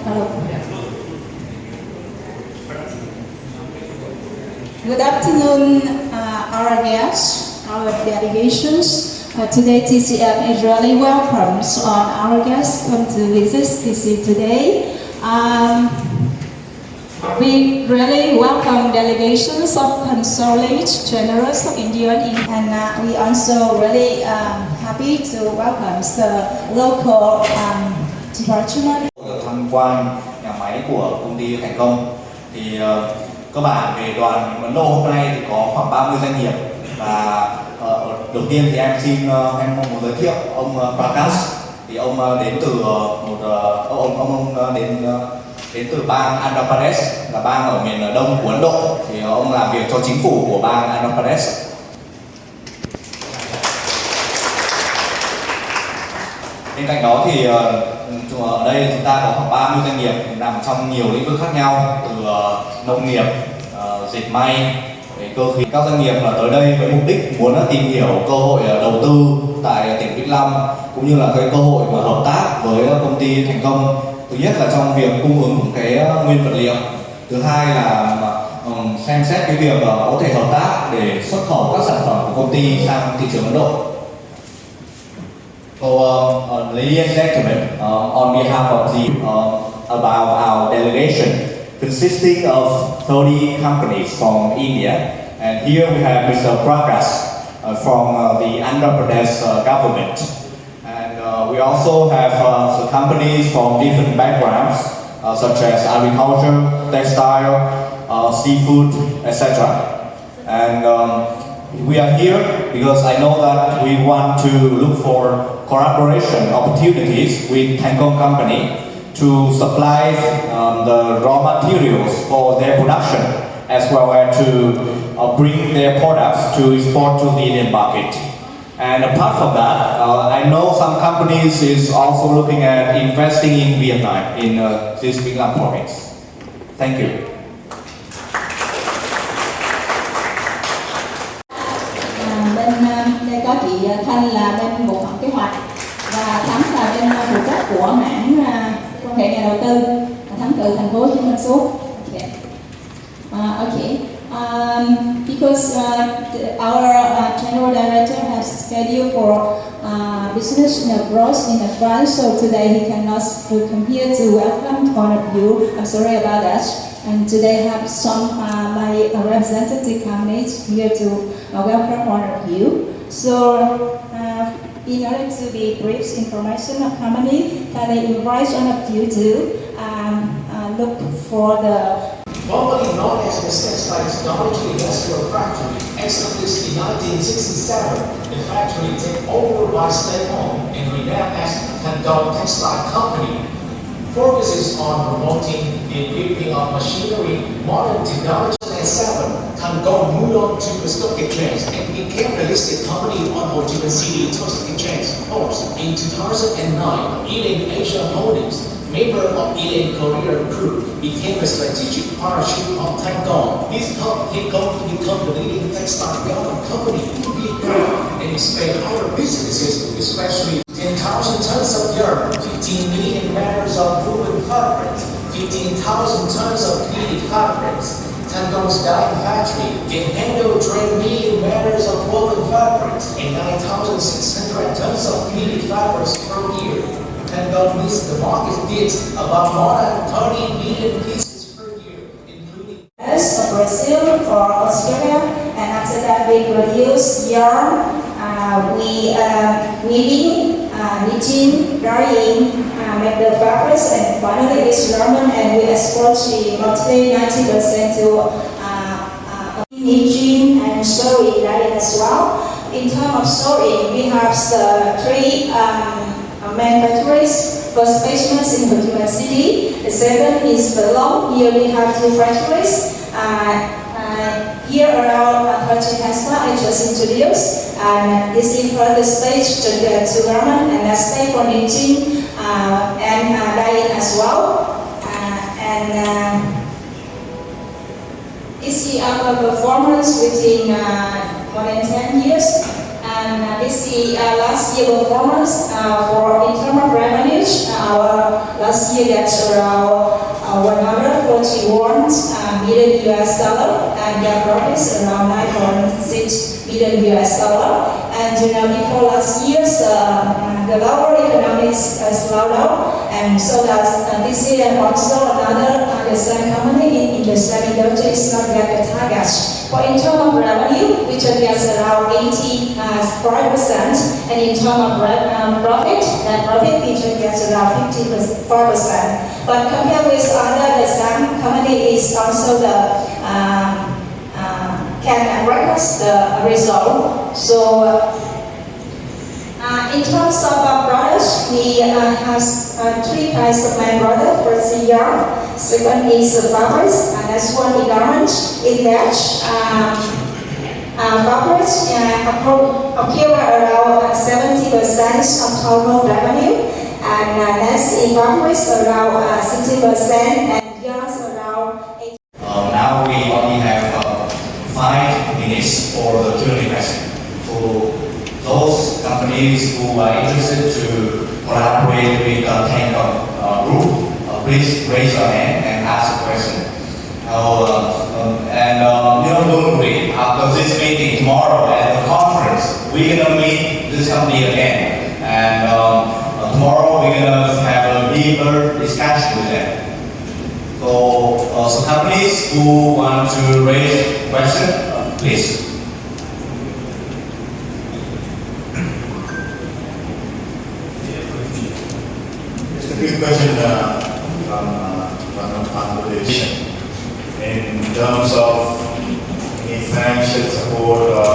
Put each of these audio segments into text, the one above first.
Hello. Good afternoon, our guests, our delegations. Today TCM is really welcomes on our guests come to visit TC today. We really welcome delegations of Consulate, Generals of India, and we also really happy to welcome the local department. Tham quan nhà máy của công ty Thành Công thì cơ bản về đoàn Ấn Độ hôm nay thì có khoảng 30 doanh nghiệp và đầu tiên thì em muốn giới thiệu ông Prakash. Thì ông đến từ đến từ bang Andhra Pradesh, là bang ở miền đông của Ấn Độ. Thì ông làm việc cho chính phủ của bang Andhra Pradesh. Bên cạnh đó thì ở đây chúng ta có khoảng 30 doanh nghiệp nằm trong nhiều lĩnh vực khác nhau, từ nông nghiệp, dệt may, cơ khí. Các doanh nghiệp tới đây với mục đích muốn tìm hiểu cơ hội đầu tư tại tỉnh Vĩnh Long, cũng như là cái cơ hội mà hợp tác với công ty Thành Công. Thứ nhất là trong việc cung ứng cái nguyên vật liệu, thứ hai là xem xét cái việc có thể hợp tác để xuất khẩu các sản phẩm của công ty sang thị trường Ấn Độ. So, ladies and gentlemen, on behalf of about our delegation, consisting of 30 companies from India, and here we have Mr. Prakash from the Andhra Pradesh government. We also have some companies from different backgrounds, such as agriculture, textile, seafood, etc. And we are here because I know that we want to look for collaboration opportunities with THANH company to supply the raw materials for their production, as well as to bring their products to export to the Indian market. And apart from that, I know some companies is also looking at investing in Vietnam, in this Vietnam province. Thank you. Bên đây có chị Thanh là bên bộ phận kế hoạch và Thắng là bên phụ trách của mảng quan hệ nhà đầu tư. Thắng từ thành phố Hồ Chí Minh xuống. Okay. Because our general director has scheduled for business growth in advance, so today he cannot come here to welcome all of you. I'm sorry about that. And today I have some my representative companies here to welcome all of you. So in order to be brief information of company, can I invite all of you to look for the formerly known as the Textile Technology Industrial Factory, established in 1967, the factory taken over by state-owned and renamed as THANH Textile Company, focuses on promoting the equipping of machinery, modern technology. In 2007, THANH moved on to the stock exchange and became a listed company on Ho Chi Minh City Stock Exchange. In 2009, Ealing Asia Holdings, member of Ealing Korea Group, became a strategic partnership of THANH. This helped THANH to become the leading textile development company in Vietnam and expand other businesses, especially 10,000 tons of yarn, 15 million meters of woven fabrics, 15,000 tons of pleated fabrics. THANH's dyeing factory can handle 12 million meters of woven fabrics and 9,600 tons of pleated fabrics per year. THANH meets the market needs about more than 30 million pieces per year, including Brazil or Australia, and after that we produce yarn, weaving, knitting, dyeing, make the fabrics, and finally it's garment, and we export mostly 90% to knitting and sewing dyeing as well. In terms of sewing, we have the three main factories. First basement in Ho Chi Minh City. The second is Long. Here we have two factories. Here around 30 Tesla I just introduced. And this is for the stage to garment, and that's stage for knitting and dyeing as well. This is our performance within more than 10 years. And this is last year performance for in terms of revenue. Our last year gets around 141 million US dollar, and their profit is around 9.6 million US dollar. And before last year's the global economic slowdown, and so that this year also another the same company in the same industry is not get the target. For in terms of revenue, which gets around 84%, and in terms of profit, net profit which gets around 54%. But compared with other, the same company is also the can record the result. So in terms of products, we have three kinds of main products. First is yarn, second is fabrics, and next one is garment. In that, fabrics account around 70% of total revenue, and next in fabrics around 60%, and yarns around 80%. Now we only have 5 minutes for the Q&A question. So those companies who are interested to collaborate with the THANH group, please raise your hand and ask a question. Don't worry, after this meeting tomorrow at the conference, we're going to meet this company again. And tomorrow we're going to have a deeper discussion with them. So companies who want to raise question, please. Just a quick question from Consulate. In terms of any financial support or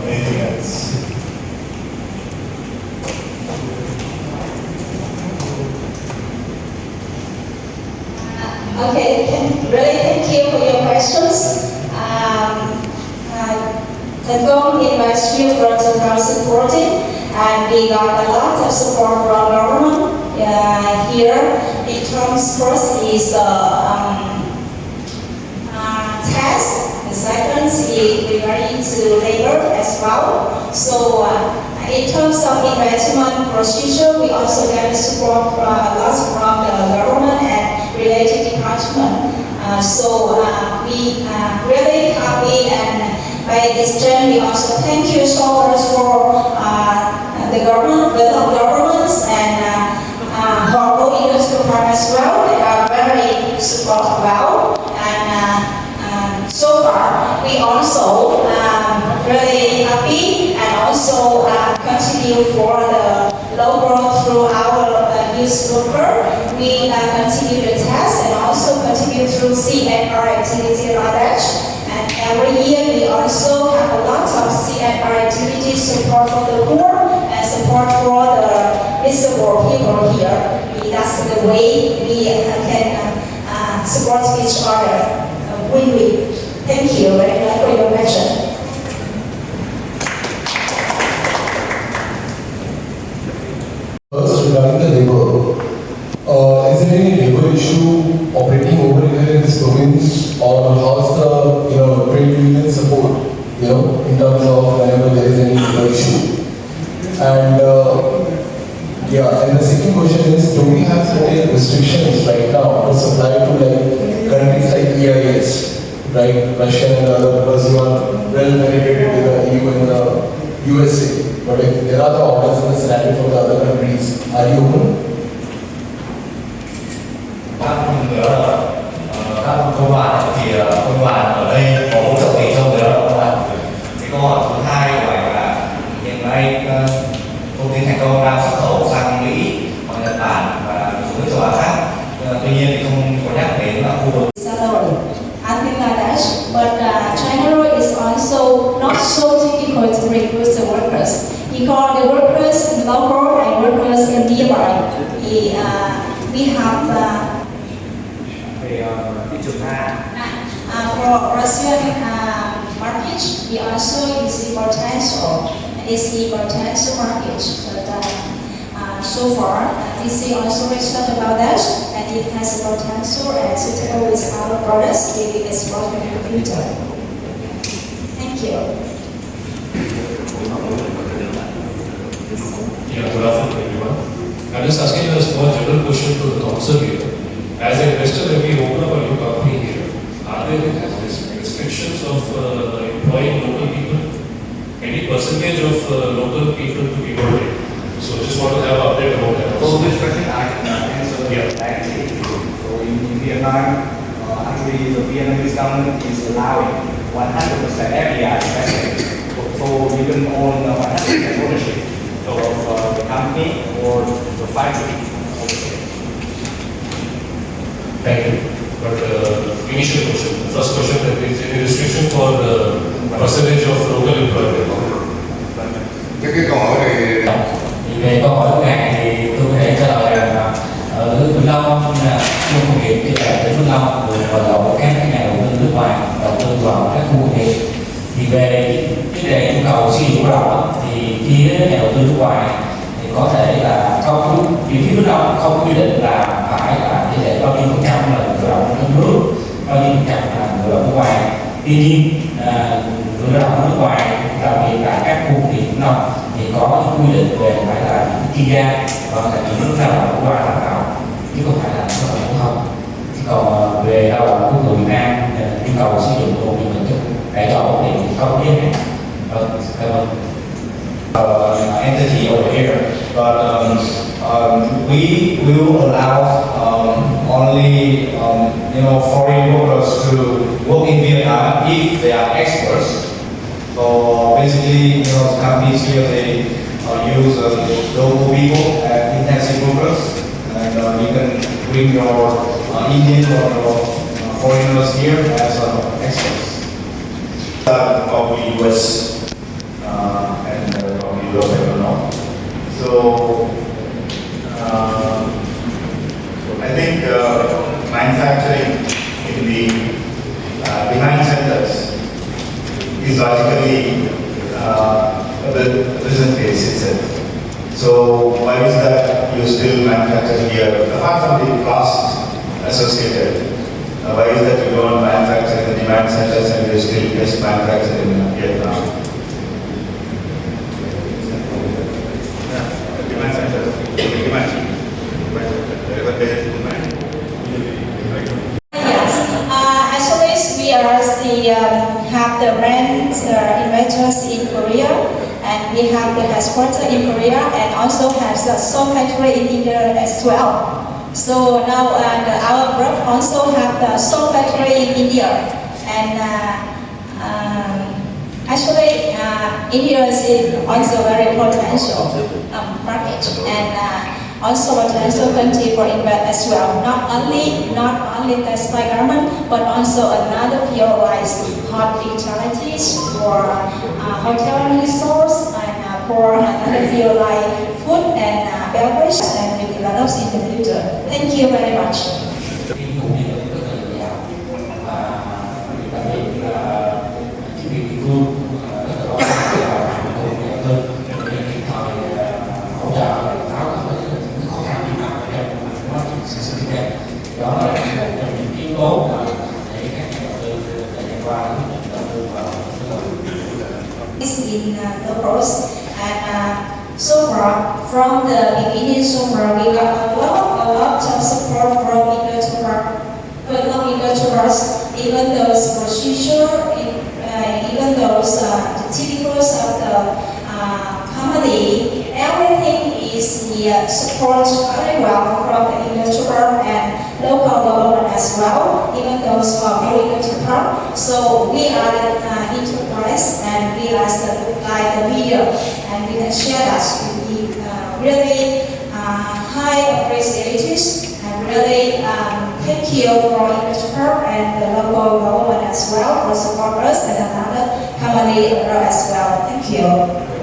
anything else. Okay, really thank you for your questions. TOCNG invested from 2014, and we got a lot of support from government here. In terms, first is tax, the second is regarding to labor as well. So in terms of investment procedure, we also get support a lot from the government and related department. So we are really happy, and by this time we also thank you so much for the governments and our industry partners as well. They are very supportive well, and so far we also really happy, and also continue for the low growth through our youth worker. We continue to test and also continue through CNR activity like that. And every year we also have a lot of CNR activities, support for the poor and support for the visible people here. That's the way we can support each other. Win-win. Thank you very much for your question. First, regarding the labor, is there any labor issue operating over here in this province, or how's the trade union support, in terms of whenever there is any labor issue? And and the second question is, do we have certain restrictions right now to supply to countries like EIS, right, Russia and other, because you are well penetrated with the EU and the USA? But if there are the orders in the scenario for the other countries, are you open? Các công đoàn thì công đoàn ở đây có hỗ trợ gì trong cái đó không ạ? Cái câu hỏi thứ hai của anh là hiện nay công ty Thành Công đang xuất khẩu sang Mỹ, Nhật Bản và một số nước châu Á khác. Tuy nhiên thì không có nhắc đến là khu vực. I think that, but China is also not so difficult to recruit the workers, because the workers in local and workers in nearby. We have Về thị trường Nga. for Russian market, we also is the potential. It's the potential market, but so far, DC also researched about that, and it has a potential and suitable with our products we will export in the future. Thank you. Yeah, good afternoon, everyone. I'm just asking you a small general question to the council here. As an investor, when we open up a new company here, are there restrictions of employing local people? Any percentage of local people to be working? So just want to have an update about that. So this question I can answer directly. So in Vietnam, actually the Vietnamese government is allowing 100% FDI investment. So you can own 100% ownership of the company or the factory. Thank you. But initial question, first question, is any restriction for the percentage of local employment? Cái câu hỏi này Thì về câu hỏi của ngài thì tôi có thể trả lời rằng ở Vĩnh Long, khu công nghiệp trên địa bàn tỉnh Vĩnh Long vừa vận động các nhà đầu tư nước ngoài đầu tư vào các khu công nghiệp. Thì về vấn đề nhu cầu sử dụng lao động thì phía nhà đầu tư nước ngoài thì có thể là không, phía Vĩnh Long không quy định là phải là tỷ lệ bao nhiêu phần trăm là người lao động trong nước, bao nhiêu phần trăm là người lao động nước ngoài. Tuy nhiên người lao động nước ngoài đặc biệt là các khu công nghiệp Vĩnh Long thì có những quy định về phải là những chuyên gia và là những nước lao động của đào tạo chứ không phải là lao động phổ thông. Còn về lao động của người Việt Nam nhu cầu sử dụng công việc mình để cho ổn định không giới hạn. Cảm ơn. Entity over here, but we will allow only foreign workers to work in Vietnam if they are experts. So basically, companies here they use local people and intensive workers, and you can bring your Indian or your foreigners here as experts. Of the US and of Europe, I don't know. So I think manufacturing in the demand centers is logically a business case itself. So why is that you still manufacture here apart from the cost associated? Why is that you don't manufacture in the demand centers and you still just manufacture in Vietnam? Demand centers, demand. Actually, we have the brand investors in Korea, and we have the headquarters in Korea, and also have the sole factory in India as well. So now our group also have the sole factory in India, and actually India is also very potential market, and also potential country for invest as well. Not only textile garment, but also another field like hot utilities for hotel and resorts, and for another field like food and beverage, and will develop in the future. Thank you very much. Đó là những yếu tố để các nhà đầu tư thời gian qua quyết định đầu tư vào Is in the course, and so far from the beginning, so far we got a lot of support from investors, even those procedure, even those the typicals of the company, everything is support very well from the investor and local government as well, even those foreign investor. So we are the enterprise, and we are the media, and we can share that with really high appreciation, and really thank you for investor and the local government as well for support us, and another company as well. Thank you.